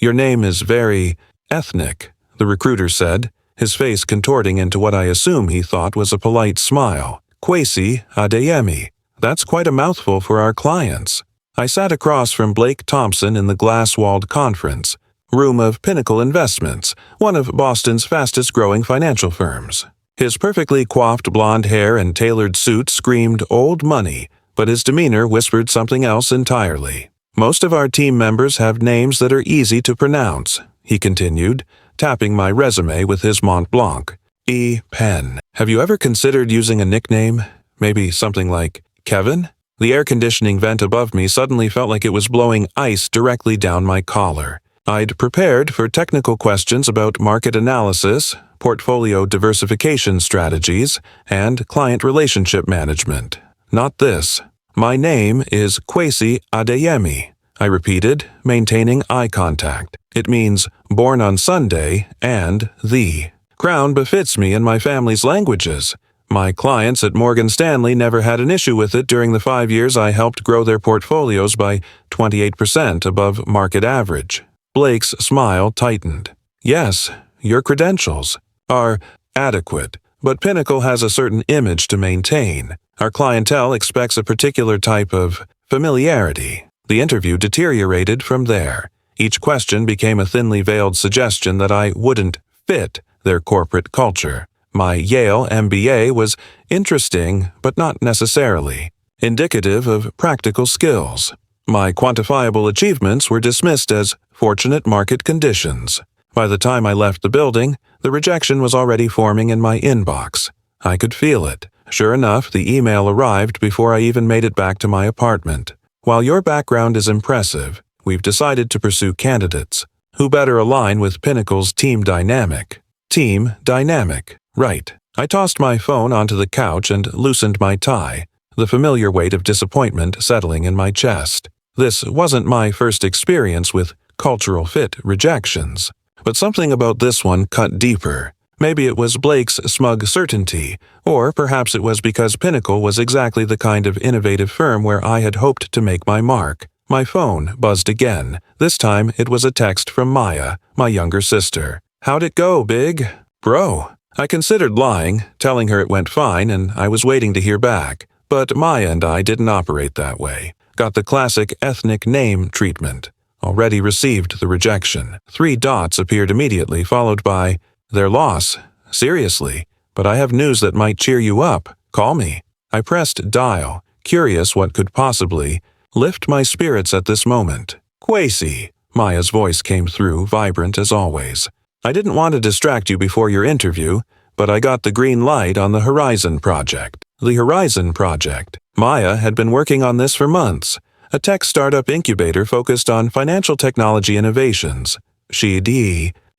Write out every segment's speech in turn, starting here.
"Your name is very ethnic," the recruiter said, his face contorting into what I assume he thought was a polite smile. "Kwesi Adeyemi. That's quite a mouthful for our clients." I sat across from Blake Thompson in the glass-walled conference room of Pinnacle Investments, one of Boston's fastest-growing financial firms. His perfectly coiffed blonde hair and tailored suit screamed old money, but his demeanor whispered something else entirely. "Most of our team members have names that are easy to pronounce," he continued, tapping my resume with his Mont Blanc. "E. Penn. Have you ever considered using a nickname? Maybe something like Kevin?" The air conditioning vent above me suddenly felt like it was blowing ice directly down my collar. I'd prepared for technical questions about market analysis, portfolio diversification strategies, and client relationship management. Not this. "My name is Kwesi Adeyemi," I repeated, maintaining eye contact. "It means born on Sunday and the crown befits me in my family's languages. My clients at Morgan Stanley never had an issue with it during the 5 years I helped grow their portfolios by 28% above market average." Blake's smile tightened. "Yes, your credentials are adequate, but Pinnacle has a certain image to maintain. Our clientele expects a particular type of familiarity." The interview deteriorated from there. Each question became a thinly veiled suggestion that I wouldn't fit their corporate culture. My Yale MBA was interesting, but not necessarily indicative of practical skills. My quantifiable achievements were dismissed as fortunate market conditions. By the time I left the building, the rejection was already forming in my inbox. I could feel it. Sure enough, the email arrived before I even made it back to my apartment. "While your background is impressive, we've decided to pursue candidates who better align with Pinnacle's team dynamic." Team dynamic. Right. I tossed my phone onto the couch and loosened my tie, the familiar weight of disappointment settling in my chest. This wasn't my first experience with cultural fit rejections, but something about this one cut deeper. Maybe it was Blake's smug certainty, or perhaps it was because Pinnacle was exactly the kind of innovative firm where I had hoped to make my mark. My phone buzzed again. This time it was a text from Maya, my younger sister. "How'd it go, Big Bro?" I considered lying, telling her it went fine and I was waiting to hear back. But Maya and I didn't operate that way. Got the classic ethnic name treatment. Already received the rejection. 3 dots appeared immediately, followed by, "Their loss. Seriously. But I have news that might cheer you up. Call me." I pressed dial, curious what could possibly lift my spirits at this moment. "Kwesi," Maya's voice came through, vibrant as always. "I didn't want to distract you before your interview, but I got the green light on the Horizon Project." The Horizon Project. Maya had been working on this for months, a tech startup incubator focused on financial technology innovations. She'd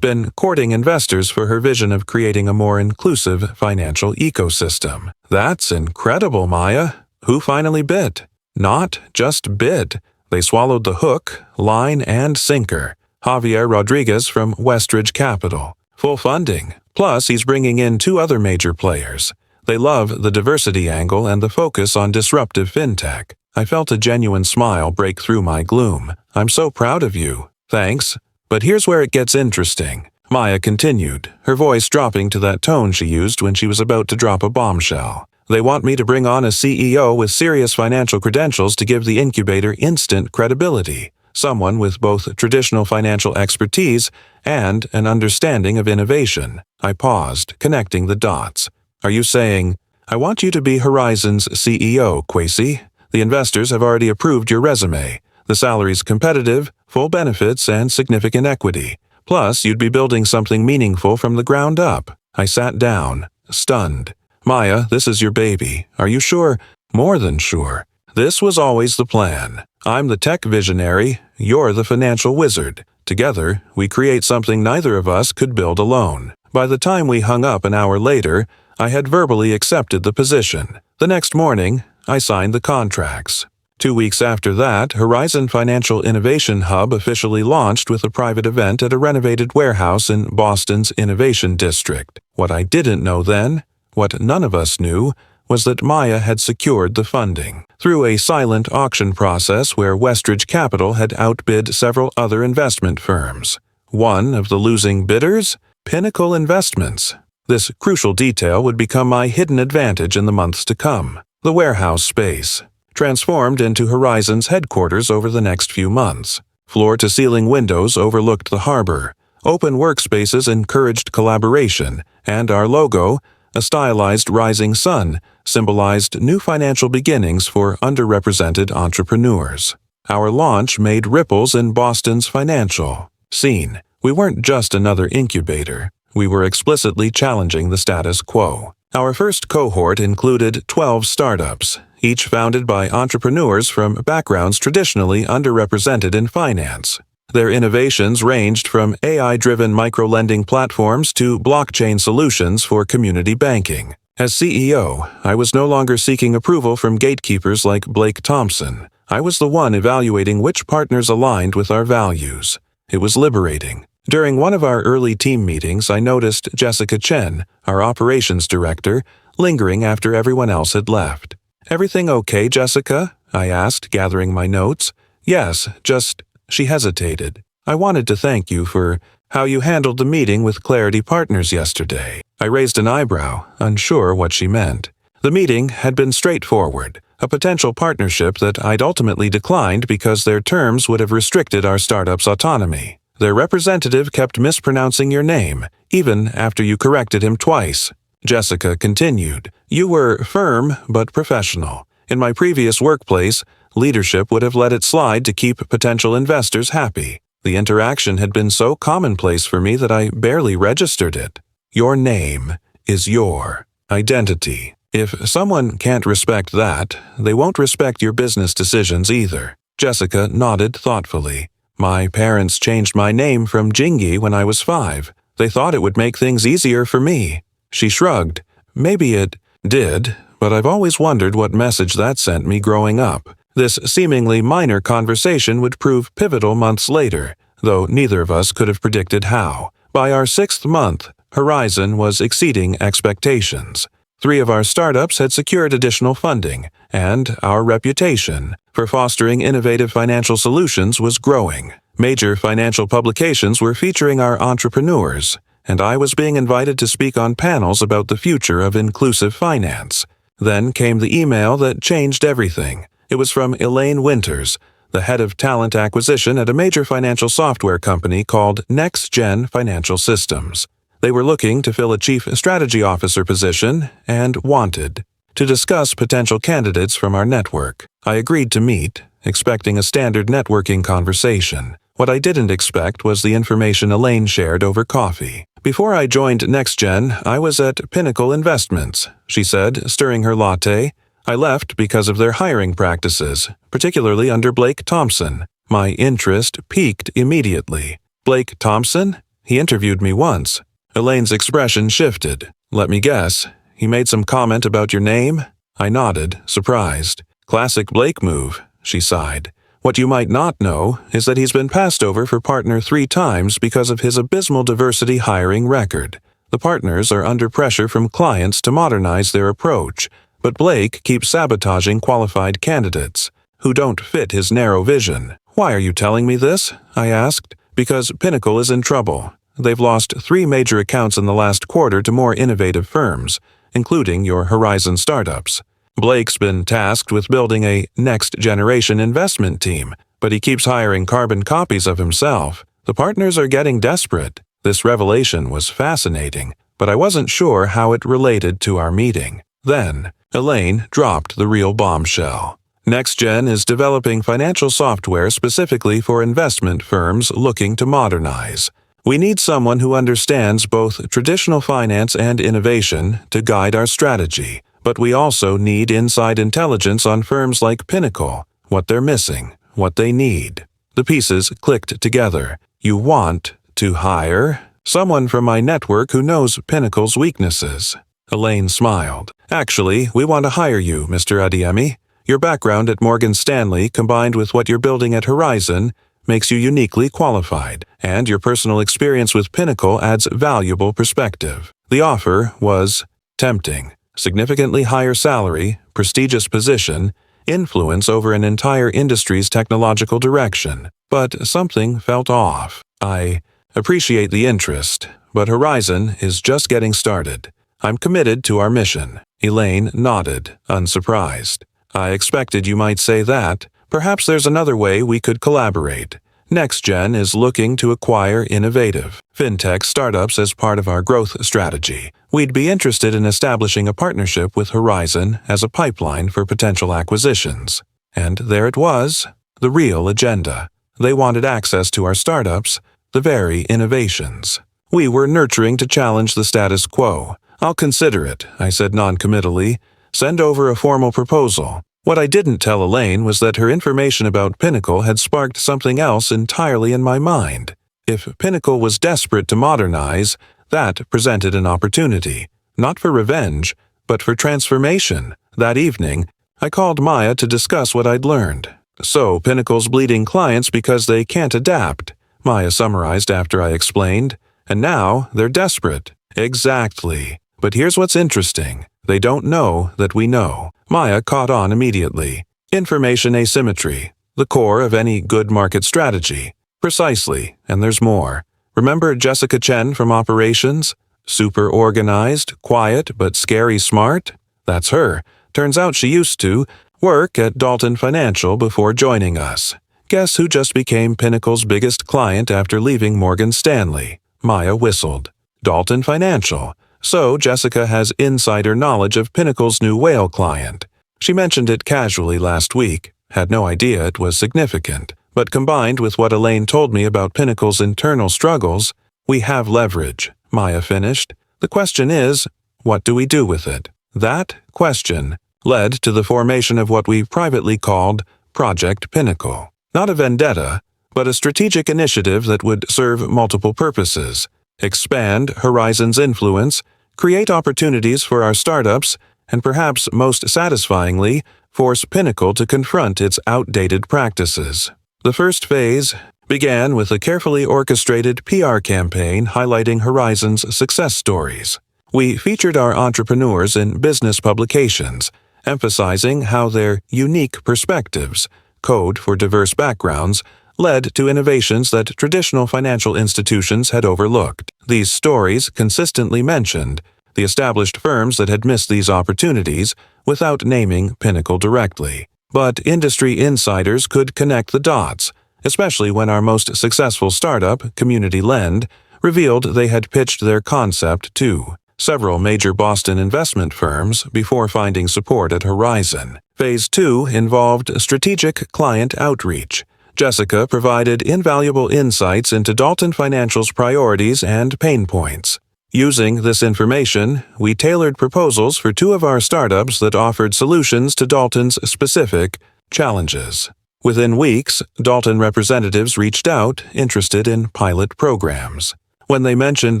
been courting investors for her vision of creating a more inclusive financial ecosystem. "That's incredible, Maya. Who finally bit?" Not just bit. They swallowed the hook, line, and sinker. Javier Rodriguez from Westridge Capital. Full funding. Plus, he's bringing in 2 other major players. They love the diversity angle and the focus on disruptive fintech. I felt a genuine smile break through my gloom. "I'm so proud of you." "Thanks. But here's where it gets interesting," Maya continued, her voice dropping to that tone she used when she was about to drop a bombshell. "They want me to bring on a CEO with serious financial credentials to give the incubator instant credibility. Someone with both traditional financial expertise and an understanding of innovation." I paused, connecting the dots. "Are you saying, I want you to be Horizon's CEO, Kwesi? The investors have already approved your resume. The salary's competitive, full benefits, and significant equity. Plus, you'd be building something meaningful from the ground up." I sat down, stunned. "Maya, this is your baby. Are you sure?" "More than sure. This was always the plan. I'm the tech visionary, you're the financial wizard. Together, we create something neither of us could build alone." By the time we hung up an hour later, I had verbally accepted the position. The next morning, I signed the contracts. 2 weeks after that, Horizon Financial Innovation Hub officially launched with a private event at a renovated warehouse in Boston's Innovation District. What I didn't know then, what none of us knew, was that Maya had secured the funding through a silent auction process where Westridge Capital had outbid several other investment firms. One of the losing bidders? Pinnacle Investments. This crucial detail would become my hidden advantage in the months to come. The warehouse space, transformed into Horizon's headquarters over the next few months. Floor-to-ceiling windows overlooked the harbor. Open workspaces encouraged collaboration, and our logo, a stylized rising sun, symbolized new financial beginnings for underrepresented entrepreneurs. Our launch made ripples in Boston's financial scene. We weren't just another incubator. We were explicitly challenging the status quo. Our first cohort included 12 startups, each founded by entrepreneurs from backgrounds traditionally underrepresented in finance. Their innovations ranged from AI-driven micro-lending platforms to blockchain solutions for community banking. As CEO, I was no longer seeking approval from gatekeepers like Blake Thompson. I was the one evaluating which partners aligned with our values. It was liberating. During one of our early team meetings, I noticed Jessica Chen, our operations director, lingering after everyone else had left. "Everything okay, Jessica?" I asked, gathering my notes. "Yes, just..." She hesitated. "I wanted to thank you for how you handled the meeting with Clarity Partners yesterday." I raised an eyebrow, unsure what she meant. The meeting had been straightforward, a potential partnership that I'd ultimately declined because their terms would have restricted our startup's autonomy. "Their representative kept mispronouncing your name, even after you corrected him twice." Jessica continued, "You were firm but professional. In my previous workplace, leadership would have let it slide to keep potential investors happy. The interaction had been so commonplace for me that I barely registered it. Your name is your identity. If someone can't respect that, they won't respect your business decisions either." Jessica nodded thoughtfully. "My parents changed my name from Jingy when I was 5. They thought it would make things easier for me." She shrugged. "Maybe it did, but I've always wondered what message that sent me growing up." This seemingly minor conversation would prove pivotal months later, though neither of us could have predicted how. By our 6th month, Horizon was exceeding expectations. 3 of our startups had secured additional funding, and our reputation for fostering innovative financial solutions was growing. Major financial publications were featuring our entrepreneurs, and I was being invited to speak on panels about the future of inclusive finance. Then came the email that changed everything. It was from Elaine Winters, the head of talent acquisition at a major financial software company called Next Gen Financial Systems. They were looking to fill a chief strategy officer position and wanted to discuss potential candidates from our network. I agreed to meet, expecting a standard networking conversation. What I didn't expect was the information Elaine shared over coffee. "Before I joined NextGen, I was at Pinnacle Investments," she said, stirring her latte. "I left because of their hiring practices, particularly under Blake Thompson." My interest piqued immediately. "Blake Thompson? He interviewed me once." Elaine's expression shifted. "Let me guess. He made some comment about your name?" I nodded, surprised. "Classic Blake move," she sighed. "What you might not know is that he's been passed over for partner 3 times because of his abysmal diversity hiring record. The partners are under pressure from clients to modernize their approach, but Blake keeps sabotaging qualified candidates who don't fit his narrow vision." "Why are you telling me this?" I asked. "Because Pinnacle is in trouble. They've lost 3 major accounts in the last quarter to more innovative firms, including your Horizon startups. Blake's been tasked with building a next-generation investment team, but he keeps hiring carbon copies of himself. The partners are getting desperate." This revelation was fascinating, but I wasn't sure how it related to our meeting. Then, Elaine dropped the real bombshell. NextGen is developing financial software specifically for investment firms looking to modernize. We need someone who understands both traditional finance and innovation to guide our strategy, but we also need inside intelligence on firms like Pinnacle, what they're missing, what they need. The pieces clicked together. "You want to hire someone from my network who knows Pinnacle's weaknesses." Elaine smiled. "Actually, we want to hire you, Mr. Adeyemi. Your background at Morgan Stanley combined with what you're building at Horizon makes you uniquely qualified, and your personal experience with Pinnacle adds valuable perspective." The offer was tempting. significantly higher salary, prestigious position, influence over an entire industry's technological direction. But something felt off. I appreciate the interest, but Horizon is just getting started. I'm committed to our mission. Elaine nodded, unsurprised. I expected you might say that. Perhaps there's another way we could collaborate. NextGen is looking to acquire innovative fintech startups as part of our growth strategy. We'd be interested in establishing a partnership with Horizon as a pipeline for potential acquisitions. And there it was, the real agenda. They wanted access to our startups, the very innovations. We were nurturing to challenge the status quo. I'll consider it, I said noncommittally. Send over a formal proposal. What I didn't tell Elaine was that her information about Pinnacle had sparked something else entirely in my mind. If Pinnacle was desperate to modernize, that presented an opportunity, not for revenge, but for transformation. That evening, I called Maya to discuss what I'd learned. So, Pinnacle's bleeding clients because they can't adapt, Maya summarized after I explained. And now, they're desperate. Exactly. But here's what's interesting. They don't know that we know. Maya caught on immediately. Information asymmetry, the core of any good market strategy. Precisely, and there's more. Remember Jessica Chen from Operations? Super organized, quiet, but scary smart? That's her. Turns out she used to work at Dalton Financial before joining us. Guess who just became Pinnacle's biggest client after leaving Morgan Stanley? Maya whistled. Dalton Financial. So Jessica has insider knowledge of Pinnacle's new whale client. She mentioned it casually last week, had no idea it was significant. But combined with what Elaine told me about Pinnacle's internal struggles, we have leverage, Maya finished. The question is, what do we do with it? That question led to the formation of what we privately called Project Pinnacle. Not a vendetta, but a strategic initiative that would serve multiple purposes. Expand Horizon's influence, create opportunities for our startups, and perhaps most satisfyingly, force Pinnacle to confront its outdated practices. The first phase began with a carefully orchestrated PR campaign highlighting Horizon's success stories. We featured our entrepreneurs in business publications, emphasizing how their unique perspectives, code for diverse backgrounds, led to innovations that traditional financial institutions had overlooked. These stories consistently mentioned the established firms that had missed these opportunities without naming Pinnacle directly. But industry insiders could connect the dots, especially when our most successful startup, Community Lend, revealed they had pitched their concept to several major Boston investment firms before finding support at Horizon. Phase 2 involved strategic client outreach. Jessica provided invaluable insights into Dalton Financial's priorities and pain points. Using this information, we tailored proposals for two of our startups that offered solutions to Dalton's specific challenges. Within weeks, Dalton representatives reached out, interested in pilot programs. When they mentioned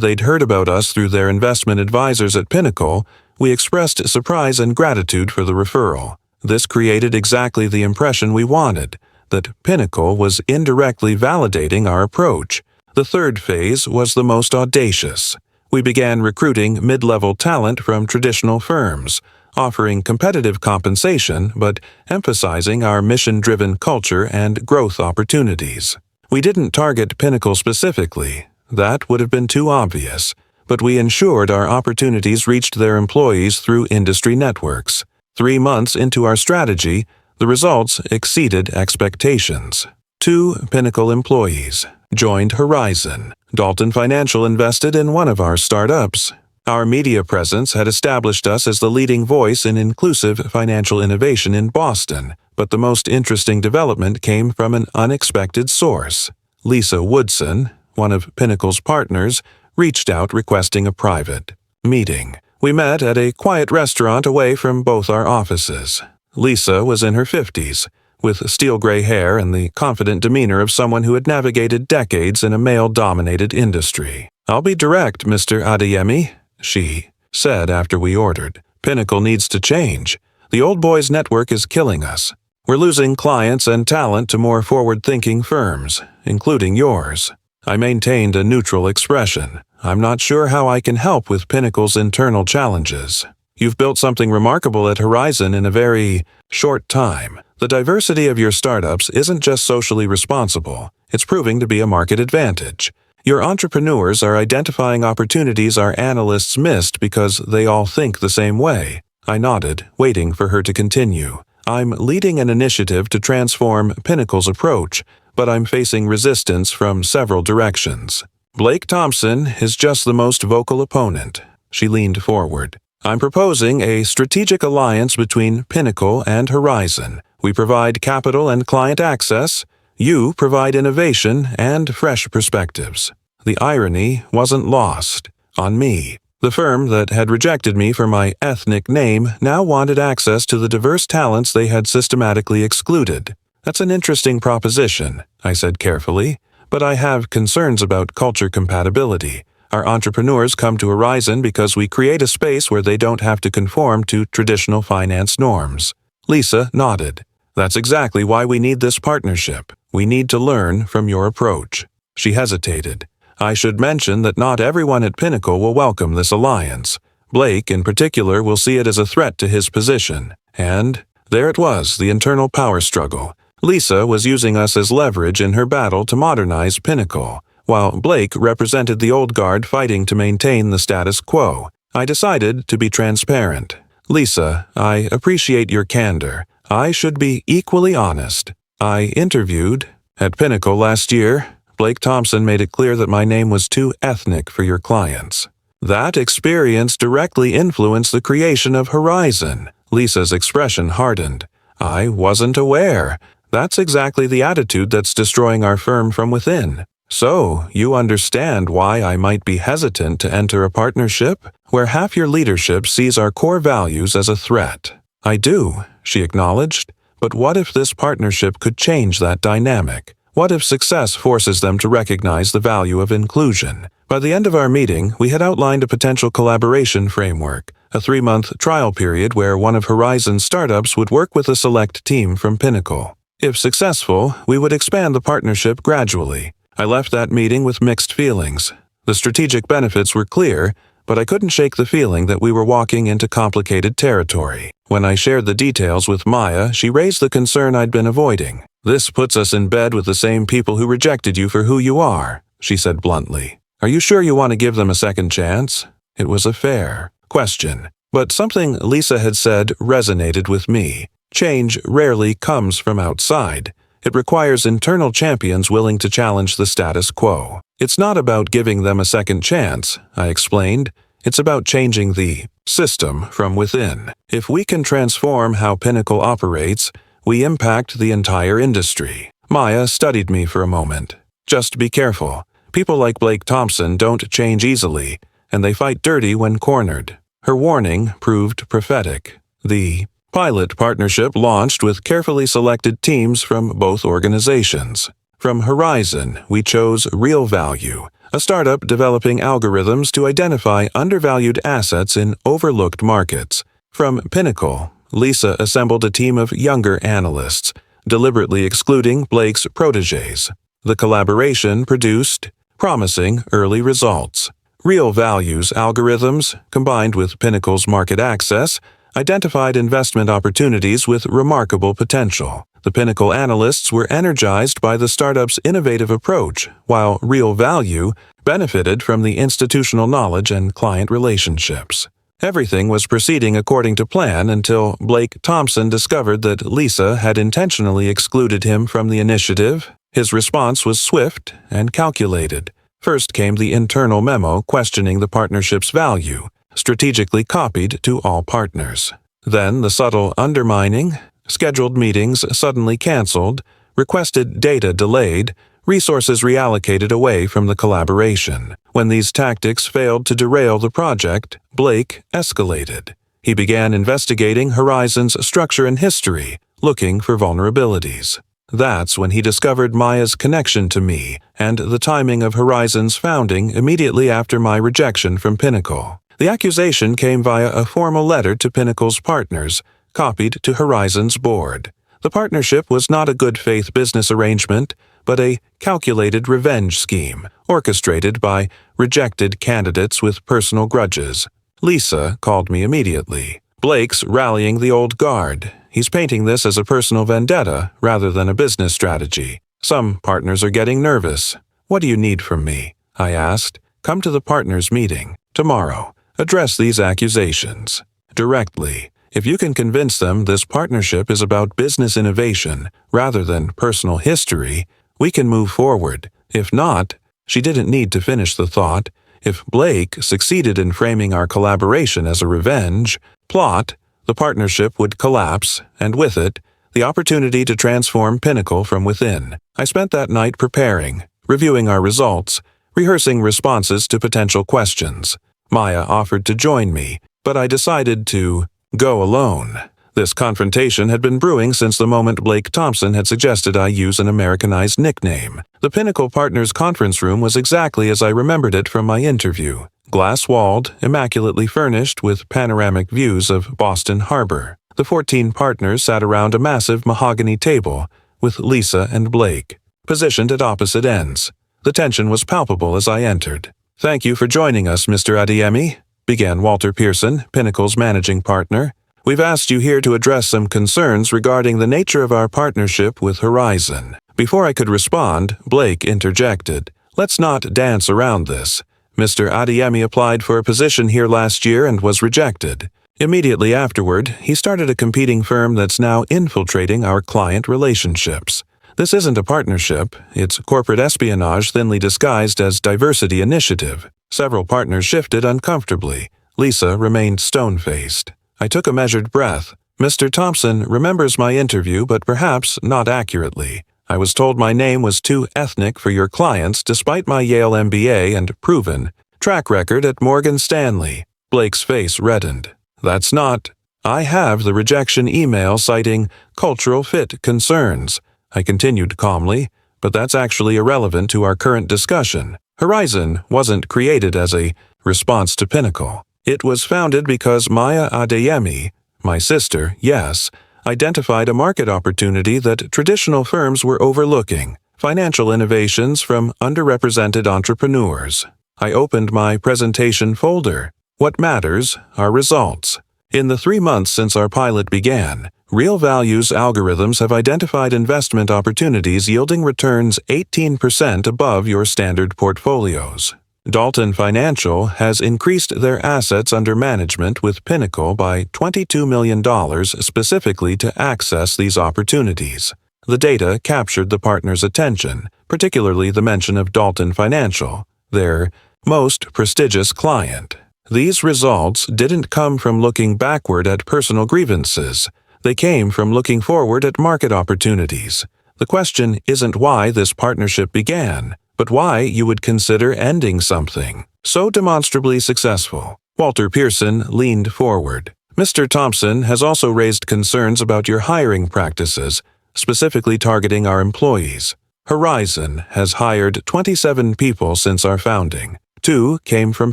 they'd heard about us through their investment advisors at Pinnacle, we expressed surprise and gratitude for the referral. This created exactly the impression we wanted, that Pinnacle was indirectly validating our approach. The third phase was the most audacious. We began recruiting mid-level talent from traditional firms, offering competitive compensation but emphasizing our mission-driven culture and growth opportunities. We didn't target Pinnacle specifically. That would have been too obvious, but we ensured our opportunities reached their employees through industry networks. 3 months into our strategy, the results exceeded expectations. 2 Pinnacle employees joined Horizon. Dalton Financial invested in one of our startups. Our media presence had established us as the leading voice in inclusive financial innovation in Boston, but the most interesting development came from an unexpected source. Lisa Woodson, one of Pinnacle's partners, reached out requesting a private meeting. We met at a quiet restaurant away from both our offices. Lisa was in her 50s, with steel gray hair and the confident demeanor of someone who had navigated decades in a male-dominated industry. "I'll be direct, Mr. Adeyemi," she said after we ordered. "Pinnacle needs to change. The old boys network is killing us. We're losing clients and talent to more forward-thinking firms, including yours." I maintained a neutral expression. I'm not sure how I can help with Pinnacle's internal challenges. You've built something remarkable at Horizon in a very short time. The diversity of your startups isn't just socially responsible, it's proving to be a market advantage. Your entrepreneurs are identifying opportunities our analysts missed because they all think the same way. I nodded, waiting for her to continue. I'm leading an initiative to transform Pinnacle's approach, but I'm facing resistance from several directions. Blake Thompson is just the most vocal opponent. She leaned forward. I'm proposing a strategic alliance between Pinnacle and Horizon. We provide capital and client access. You provide innovation and fresh perspectives. The irony wasn't lost on me. The firm that had rejected me for my ethnic name now wanted access to the diverse talents they had systematically excluded. That's an interesting proposition, I said carefully, but I have concerns about culture compatibility. Our entrepreneurs come to Horizon because we create a space where they don't have to conform to traditional finance norms. Lisa nodded. That's exactly why we need this partnership. We need to learn from your approach. She hesitated. I should mention that not everyone at Pinnacle will welcome this alliance. Blake, in particular, will see it as a threat to his position. And there it was, the internal power struggle. Lisa was using us as leverage in her battle to modernize Pinnacle, while Blake represented the old guard fighting to maintain the status quo. I decided to be transparent. Lisa, I appreciate your candor. I should be equally honest. I interviewed at Pinnacle last year. Blake Thompson made it clear that my name was too ethnic for your clients. That experience directly influenced the creation of Horizon. Lisa's expression hardened. I wasn't aware. That's exactly the attitude that's destroying our firm from within. So, you understand why I might be hesitant to enter a partnership where half your leadership sees our core values as a threat. I do, she acknowledged. But what if this partnership could change that dynamic? What if success forces them to recognize the value of inclusion? By the end of our meeting, we had outlined a potential collaboration framework, a 3-month trial period where one of Horizon's startups would work with a select team from Pinnacle. If successful, we would expand the partnership gradually. I left that meeting with mixed feelings. The strategic benefits were clear, but I couldn't shake the feeling that we were walking into complicated territory. When I shared the details with Maya, she raised the concern I'd been avoiding. This puts us in bed with the same people who rejected you for who you are, she said bluntly. Are you sure you want to give them a second chance? It was a fair question, but something Lisa had said resonated with me. Change rarely comes from outside. It requires internal champions willing to challenge the status quo. It's not about giving them a second chance, I explained. It's about changing the system from within. If we can transform how Pinnacle operates, we impact the entire industry. Maya studied me for a moment. Just be careful. People like Blake Thompson don't change easily, and they fight dirty when cornered. Her warning proved prophetic. The pilot partnership launched with carefully selected teams from both organizations. From Horizon, we chose Real Value, a startup developing algorithms to identify undervalued assets in overlooked markets. From Pinnacle, Lisa assembled a team of younger analysts, deliberately excluding Blake's protégés. The collaboration produced promising early results. Real Value's algorithms, combined with Pinnacle's market access, identified investment opportunities with remarkable potential. The Pinnacle analysts were energized by the startup's innovative approach, while Real Value benefited from the institutional knowledge and client relationships. Everything was proceeding according to plan until Blake Thompson discovered that Lisa had intentionally excluded him from the initiative. His response was swift and calculated. First came the internal memo questioning the partnership's value, strategically copied to all partners. Then the subtle undermining, scheduled meetings suddenly canceled, requested data delayed, resources reallocated away from the collaboration. When these tactics failed to derail the project, Blake escalated. He began investigating Horizon's structure and history, looking for vulnerabilities. That's when he discovered Maya's connection to me and the timing of Horizon's founding immediately after my rejection from Pinnacle. The accusation came via a formal letter to Pinnacle's partners, copied to Horizon's board. The partnership was not a good-faith business arrangement, but a calculated revenge scheme, orchestrated by rejected candidates with personal grudges. Lisa called me immediately. Blake's rallying the old guard. He's painting this as a personal vendetta rather than a business strategy. Some partners are getting nervous. What do you need from me? I asked. Come to the partners' meeting tomorrow. Address these accusations directly. If you can convince them this partnership is about business innovation rather than personal history, we can move forward. If not, she didn't need to finish the thought. If Blake succeeded in framing our collaboration as a revenge plot, the partnership would collapse, and with it, the opportunity to transform Pinnacle from within. I spent that night preparing, reviewing our results, rehearsing responses to potential questions. Maya offered to join me, but I decided to go alone. This confrontation had been brewing since the moment Blake Thompson had suggested I use an Americanized nickname. The Pinnacle Partners conference room was exactly as I remembered it from my interview. Glass-walled, immaculately furnished with panoramic views of Boston Harbor. The 14 partners sat around a massive mahogany table with Lisa and Blake, positioned at opposite ends. The tension was palpable as I entered. "Thank you for joining us, Mr. Adeyemi," began Walter Pearson, Pinnacle's managing partner. "We've asked you here to address some concerns regarding the nature of our partnership with Horizon." Before I could respond, Blake interjected. "Let's not dance around this. Mr. Adeyemi applied for a position here last year and was rejected. Immediately afterward, he started a competing firm that's now infiltrating our client relationships. This isn't a partnership, it's corporate espionage thinly disguised as diversity initiative." Several partners shifted uncomfortably. Lisa remained stone-faced. I took a measured breath. "Mr. Thompson remembers my interview, but perhaps not accurately. I was told my name was too ethnic for your clients despite my Yale MBA and proven track record at Morgan Stanley." Blake's face reddened. "That's not. I have the rejection email citing cultural fit concerns." I continued calmly, "but that's actually irrelevant to our current discussion. Horizon wasn't created as a response to Pinnacle. It was founded because Maya Adeyemi, my sister, yes, identified a market opportunity that traditional firms were overlooking, financial innovations from underrepresented entrepreneurs." I opened my presentation folder. What matters are results. In the 3 months since our pilot began, Real Values algorithms have identified investment opportunities yielding returns 18% above your standard portfolios. Dalton Financial has increased their assets under management with Pinnacle by $22 million specifically to access these opportunities. The data captured the partners' attention, particularly the mention of Dalton Financial, their most prestigious client. These results didn't come from looking backward at personal grievances. They came from looking forward at market opportunities. The question isn't why this partnership began, but why you would consider ending something so demonstrably successful. Walter Pearson leaned forward. "Mr. Thompson has also raised concerns about your hiring practices, specifically targeting our employees. Horizon has hired 27 people since our founding. 2 came from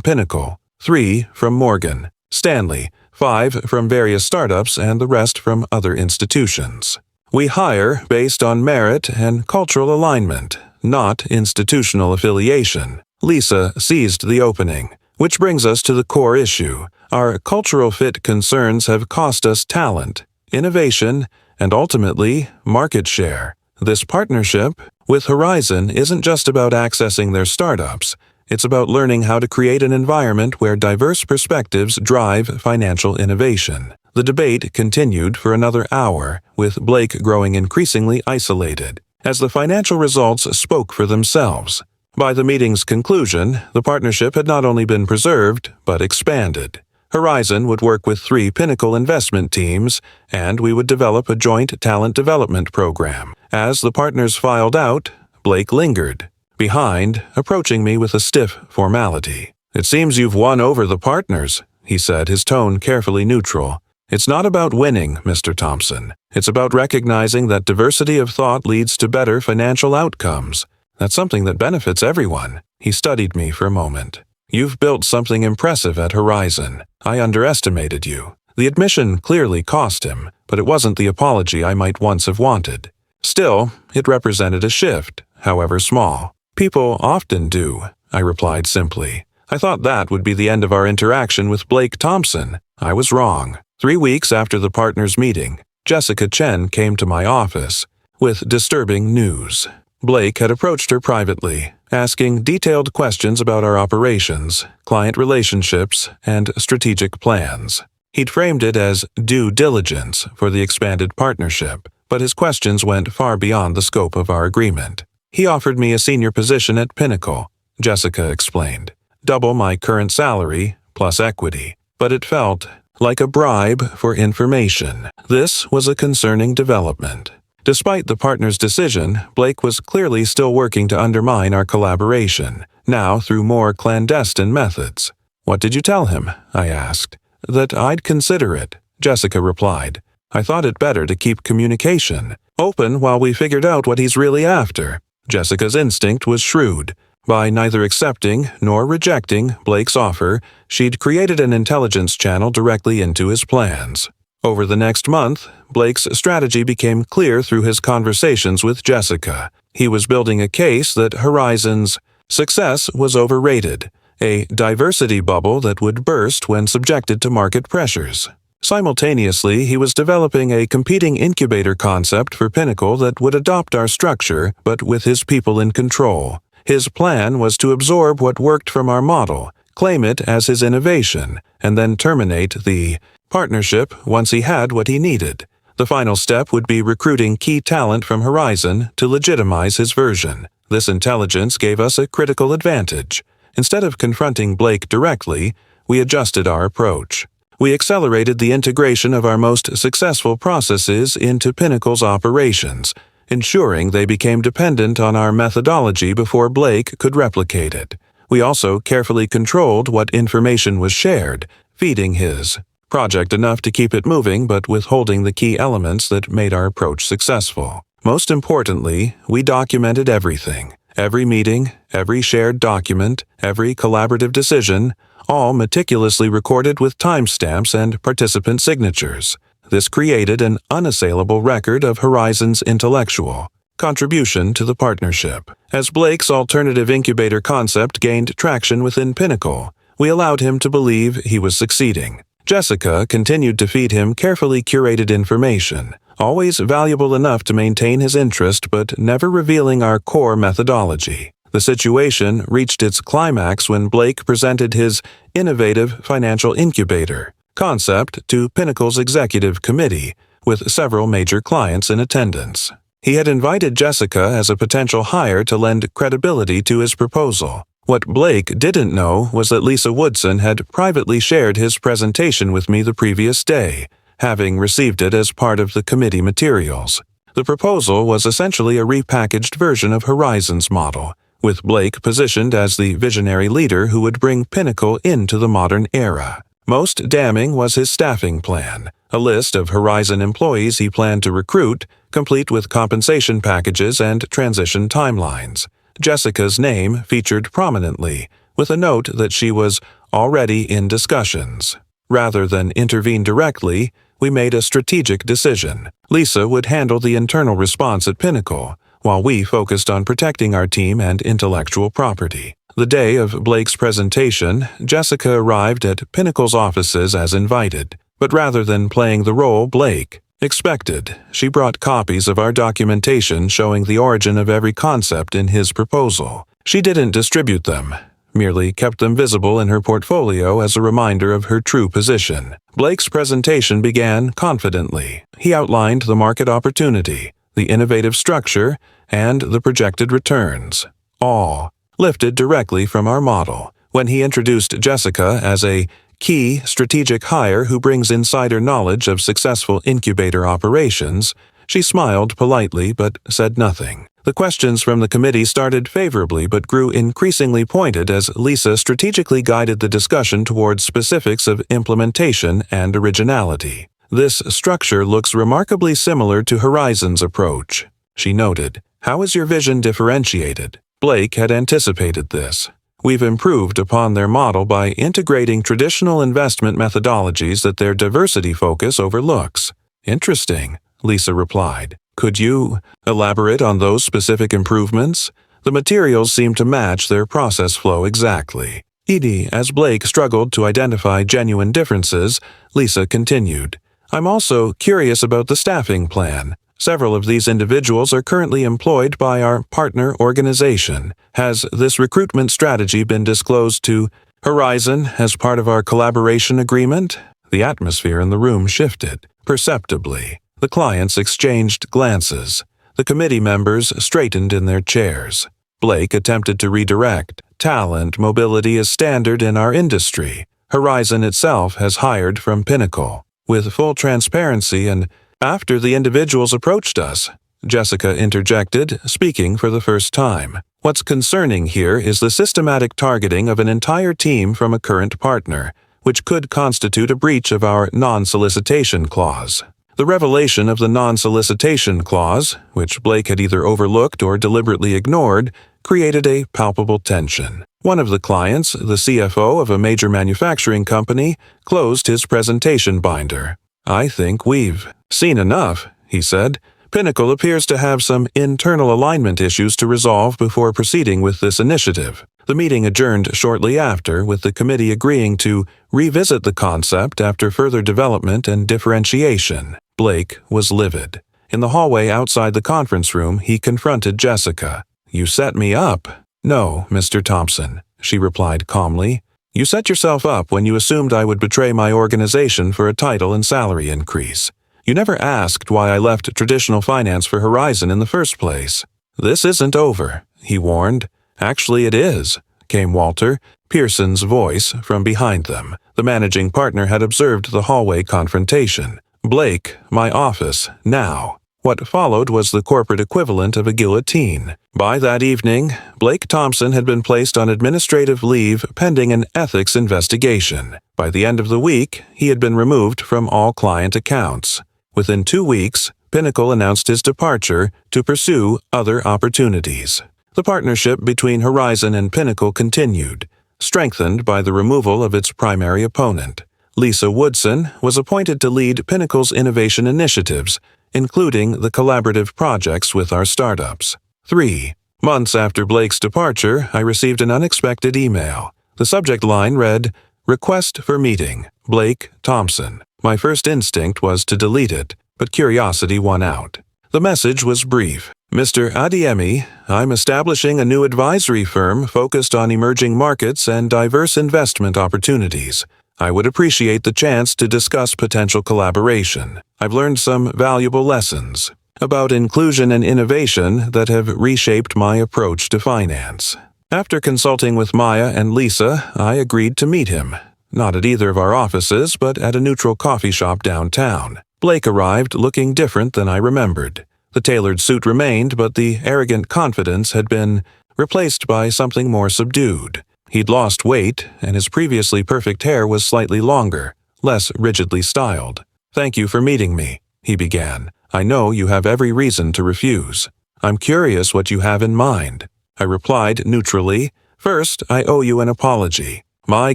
Pinnacle, 3 from Morgan Stanley, 5 from various startups, and the rest from other institutions. We hire based on merit and cultural alignment, not institutional affiliation." Lisa seized the opening, which brings us to the core issue. Our cultural fit concerns have cost us talent, innovation, and ultimately, market share. This partnership with Horizon isn't just about accessing their startups. It's about learning how to create an environment where diverse perspectives drive financial innovation. The debate continued for another hour, with Blake growing increasingly isolated, as the financial results spoke for themselves. By the meeting's conclusion, the partnership had not only been preserved, but expanded. Horizon would work with 3 Pinnacle investment teams, and we would develop a joint talent development program. As the partners filed out, Blake lingered behind, approaching me with a stiff formality. "It seems you've won over the partners," he said, his tone carefully neutral. "It's not about winning, Mr. Thompson. It's about recognizing that diversity of thought leads to better financial outcomes. That's something that benefits everyone." He studied me for a moment. "You've built something impressive at Horizon. I underestimated you." The admission clearly cost him, but it wasn't the apology I might once have wanted. Still, it represented a shift, however small. "People often do," I replied simply. I thought that would be the end of our interaction with Blake Thompson. I was wrong. 3 weeks after the partners' meeting, Jessica Chen came to my office with disturbing news. Blake had approached her privately, asking detailed questions about our operations, client relationships, and strategic plans. He'd framed it as due diligence for the expanded partnership, but his questions went far beyond the scope of our agreement. He offered me a senior position at Pinnacle, Jessica explained. Double my current salary, plus equity. But it felt like a bribe for information. This was a concerning development. Despite the partner's decision, Blake was clearly still working to undermine our collaboration, now through more clandestine methods. "What did you tell him?" I asked. "That I'd consider it," Jessica replied. "I thought it better to keep communication open while we figured out what he's really after." Jessica's instinct was shrewd. By neither accepting nor rejecting Blake's offer, she'd created an intelligence channel directly into his plans. Over the next month, Blake's strategy became clear through his conversations with Jessica. He was building a case that Horizon's success was overrated, a diversity bubble that would burst when subjected to market pressures. Simultaneously, he was developing a competing incubator concept for Pinnacle that would adopt our structure, but with his people in control. His plan was to absorb what worked from our model, claim it as his innovation, and then terminate the partnership once he had what he needed. The final step would be recruiting key talent from Horizon to legitimize his version. This intelligence gave us a critical advantage. Instead of confronting Blake directly, we adjusted our approach. We accelerated the integration of our most successful processes into Pinnacle's operations, ensuring they became dependent on our methodology before Blake could replicate it. We also carefully controlled what information was shared, feeding his project enough to keep it moving but withholding the key elements that made our approach successful. Most importantly, we documented everything. Every meeting, every shared document, every collaborative decision, all meticulously recorded with timestamps and participant signatures. This created an unassailable record of Horizon's intellectual contribution to the partnership. As Blake's alternative incubator concept gained traction within Pinnacle, we allowed him to believe he was succeeding. Jessica continued to feed him carefully curated information, always valuable enough to maintain his interest but never revealing our core methodology. The situation reached its climax when Blake presented his innovative financial incubator concept to Pinnacle's executive committee, with several major clients in attendance. He had invited Jessica as a potential hire to lend credibility to his proposal. What Blake didn't know was that Lisa Woodson had privately shared his presentation with me the previous day, having received it as part of the committee materials. The proposal was essentially a repackaged version of Horizon's model, with Blake positioned as the visionary leader who would bring Pinnacle into the modern era. Most damning was his staffing plan, a list of Horizon employees he planned to recruit, complete with compensation packages and transition timelines. Jessica's name featured prominently, with a note that she was already in discussions. Rather than intervene directly, we made a strategic decision. Lisa would handle the internal response at Pinnacle, while we focused on protecting our team and intellectual property. The day of Blake's presentation, Jessica arrived at Pinnacle's offices as invited, but rather than playing the role Blake expected, she brought copies of our documentation showing the origin of every concept in his proposal. She didn't distribute them, merely kept them visible in her portfolio as a reminder of her true position. Blake's presentation began confidently. He outlined the market opportunity, the innovative structure, and the projected returns, all lifted directly from our model. When he introduced Jessica as a key strategic hire who brings insider knowledge of successful incubator operations, she smiled politely but said nothing. The questions from the committee started favorably but grew increasingly pointed as Lisa strategically guided the discussion towards specifics of implementation and originality. "This structure looks remarkably similar to Horizon's approach," she noted. "How is your vision differentiated?" Blake had anticipated this. "We've improved upon their model by integrating traditional investment methodologies that their diversity focus overlooks." "Interesting," Lisa replied. "Could you elaborate on those specific improvements?" The materials seemed to match their process flow exactly. Edie, as Blake struggled to identify genuine differences, Lisa continued, I'm also curious about the staffing plan. Several of these individuals are currently employed by our partner organization. Has this recruitment strategy been disclosed to Horizon as part of our collaboration agreement? The atmosphere in the room shifted perceptibly. The clients exchanged glances. The committee members straightened in their chairs. Blake attempted to redirect. Talent mobility is standard in our industry. Horizon itself has hired from Pinnacle. With full transparency and after the individuals approached us, Jessica interjected, speaking for the first time. What's concerning here is the systematic targeting of an entire team from a current partner, which could constitute a breach of our non-solicitation clause. The revelation of the non-solicitation clause, which Blake had either overlooked or deliberately ignored, created a palpable tension. One of the clients, the CFO of a major manufacturing company, closed his presentation binder. I think we've seen enough, he said. Pinnacle appears to have some internal alignment issues to resolve before proceeding with this initiative. The meeting adjourned shortly after, with the committee agreeing to revisit the concept after further development and differentiation. Blake was livid. In the hallway outside the conference room, he confronted Jessica. You set me up. No, Mr. Thompson, she replied calmly. You set yourself up when you assumed I would betray my organization for a title and salary increase. You never asked why I left traditional finance for Horizon in the first place. This isn't over, he warned. Actually, it is, came Walter, Pearson's voice, from behind them. The managing partner had observed the hallway confrontation. Blake, my office, now. What followed was the corporate equivalent of a guillotine. By that evening, Blake Thompson had been placed on administrative leave pending an ethics investigation. By the end of the week, he had been removed from all client accounts. Within 2 weeks, Pinnacle announced his departure to pursue other opportunities. The partnership between Horizon and Pinnacle continued, strengthened by the removal of its primary opponent. Lisa Woodson was appointed to lead Pinnacle's innovation initiatives, including the collaborative projects with our startups. 3 months after Blake's departure, I received an unexpected email. The subject line read, Request for meeting, Blake Thompson. My first instinct was to delete it, but curiosity won out. The message was brief. Mr. Adeyemi, I'm establishing a new advisory firm focused on emerging markets and diverse investment opportunities. I would appreciate the chance to discuss potential collaboration. I've learned some valuable lessons about inclusion and innovation that have reshaped my approach to finance. After consulting with Maya and Lisa, I agreed to meet him. Not at either of our offices, but at a neutral coffee shop downtown. Blake arrived looking different than I remembered. The tailored suit remained, but the arrogant confidence had been replaced by something more subdued. He'd lost weight, and his previously perfect hair was slightly longer, less rigidly styled. Thank you for meeting me, he began. I know you have every reason to refuse. I'm curious what you have in mind. I replied neutrally. First, I owe you an apology. My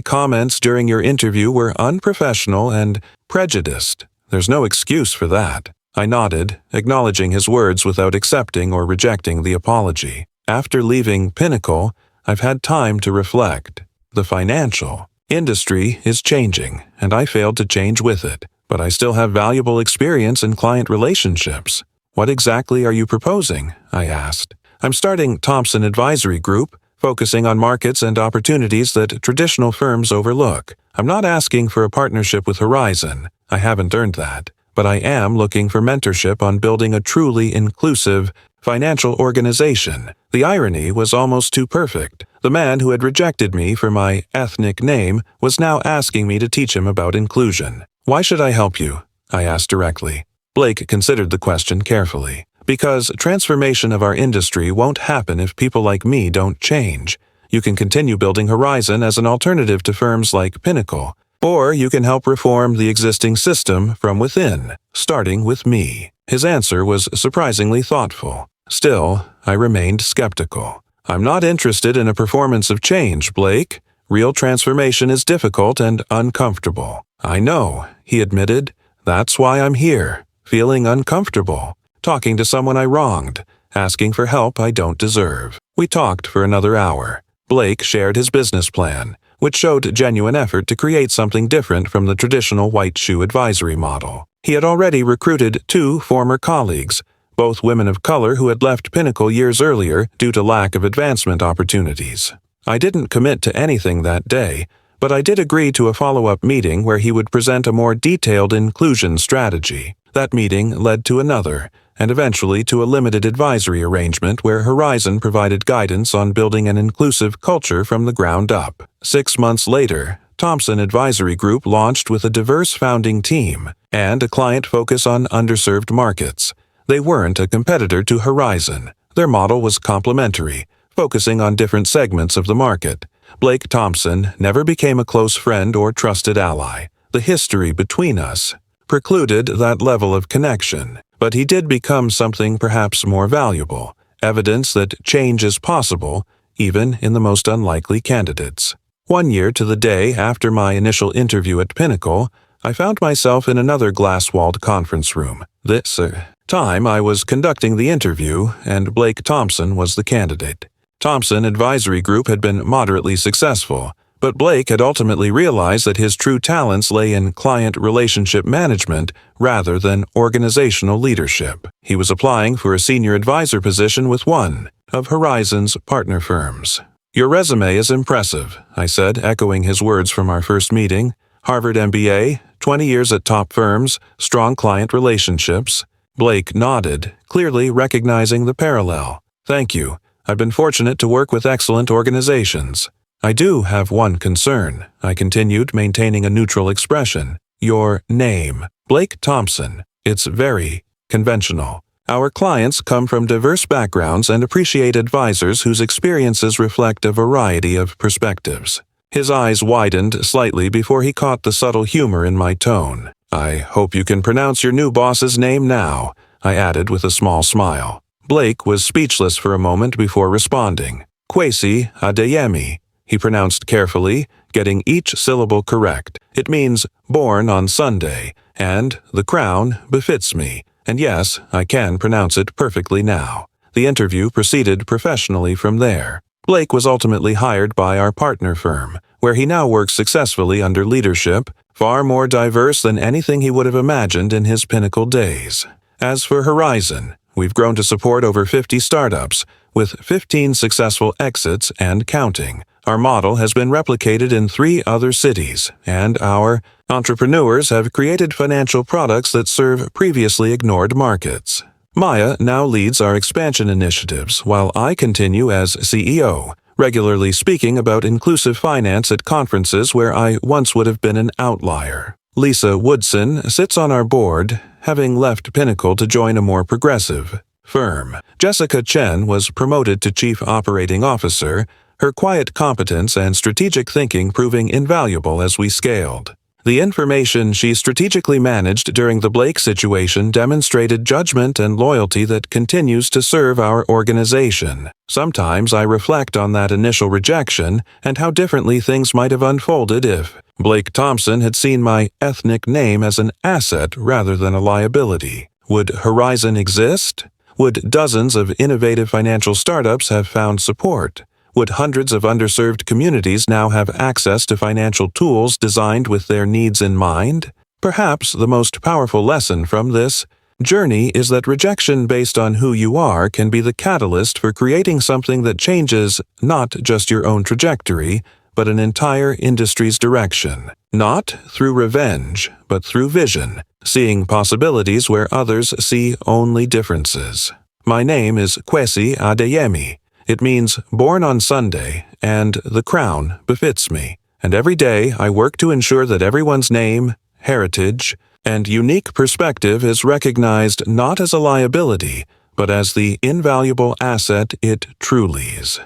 comments during your interview were unprofessional and prejudiced. There's no excuse for that. I nodded, acknowledging his words without accepting or rejecting the apology. After leaving Pinnacle, I've had time to reflect. The financial industry is changing, and I failed to change with it. But I still have valuable experience in client relationships. What exactly are you proposing? I asked. I'm starting Thompson Advisory Group, focusing on markets and opportunities that traditional firms overlook. I'm not asking for a partnership with Horizon. I haven't earned that. But I am looking for mentorship on building a truly inclusive financial organization. The irony was almost too perfect. The man who had rejected me for my ethnic name was now asking me to teach him about inclusion. Why should I help you? I asked directly. Blake considered the question carefully. Because transformation of our industry won't happen if people like me don't change. You can continue building Horizon as an alternative to firms like Pinnacle, or you can help reform the existing system from within, starting with me. His answer was surprisingly thoughtful. Still, I remained skeptical. I'm not interested in a performance of change, Blake. Real transformation is difficult and uncomfortable. I know, he admitted. That's why I'm here, feeling uncomfortable, talking to someone I wronged, asking for help I don't deserve. We talked for another hour. Blake shared his business plan, which showed genuine effort to create something different from the traditional white shoe advisory model. He had already recruited 2 former colleagues, both women of color who had left Pinnacle years earlier due to lack of advancement opportunities. I didn't commit to anything that day, but I did agree to a follow-up meeting where he would present a more detailed inclusion strategy. That meeting led to another, and eventually to a limited advisory arrangement where Horizon provided guidance on building an inclusive culture from the ground up. 6 months later, Thompson Advisory Group launched with a diverse founding team and a client focus on underserved markets. They weren't a competitor to Horizon. Their model was complementary, focusing on different segments of the market. Blake Thompson never became a close friend or trusted ally. The history between us precluded that level of connection, but he did become something perhaps more valuable, evidence that change is possible, even in the most unlikely candidates. 1 year to the day after my initial interview at Pinnacle, I found myself in another glass-walled conference room. This time I was conducting the interview, and Blake Thompson was the candidate. Thompson Advisory Group had been moderately successful, but Blake had ultimately realized that his true talents lay in client relationship management rather than organizational leadership. He was applying for a senior advisor position with one of Horizon's partner firms. "Your resume is impressive," I said, echoing his words from our first meeting. "Harvard MBA, 20 years at top firms, strong client relationships." Blake nodded, clearly recognizing the parallel. "Thank you. I've been fortunate to work with excellent organizations. I do have one concern," I continued, maintaining a neutral expression. "Your name, Blake Thompson. It's very conventional. Our clients come from diverse backgrounds and appreciate advisors whose experiences reflect a variety of perspectives." His eyes widened slightly before he caught the subtle humor in my tone. "I hope you can pronounce your new boss's name now," I added with a small smile. Blake was speechless for a moment before responding. "Kwesi Adeyemi," he pronounced carefully, getting each syllable correct. "It means born on Sunday, and the crown befits me. And yes, I can pronounce it perfectly now." The interview proceeded professionally from there. Blake was ultimately hired by our partner firm, where he now works successfully under leadership far more diverse than anything he would have imagined in his Pinnacle days. As for Horizon, we've grown to support over 50 startups, with 15 successful exits and counting. Our model has been replicated in 3 other cities, and our entrepreneurs have created financial products that serve previously ignored markets. Maya now leads our expansion initiatives, while I continue as CEO, regularly speaking about inclusive finance at conferences where I once would have been an outlier. Lisa Woodson sits on our board, having left Pinnacle to join a more progressive firm. Jessica Chen was promoted to Chief Operating Officer, her quiet competence and strategic thinking proving invaluable as we scaled. The information she strategically managed during the Blake situation demonstrated judgment and loyalty that continues to serve our organization. Sometimes I reflect on that initial rejection and how differently things might have unfolded if Blake Thompson had seen my ethnic name as an asset rather than a liability. Would Horizon exist? Would dozens of innovative financial startups have found support? Would hundreds of underserved communities now have access to financial tools designed with their needs in mind? Perhaps the most powerful lesson from this journey is that rejection based on who you are can be the catalyst for creating something that changes not just your own trajectory, but an entire industry's direction. Not through revenge, but through vision, seeing possibilities where others see only differences. My name is Kwesi Adeyemi. It means born on Sunday, and the crown befits me. And every day I work to ensure that everyone's name, heritage, and unique perspective is recognized not as a liability, but as the invaluable asset it truly is.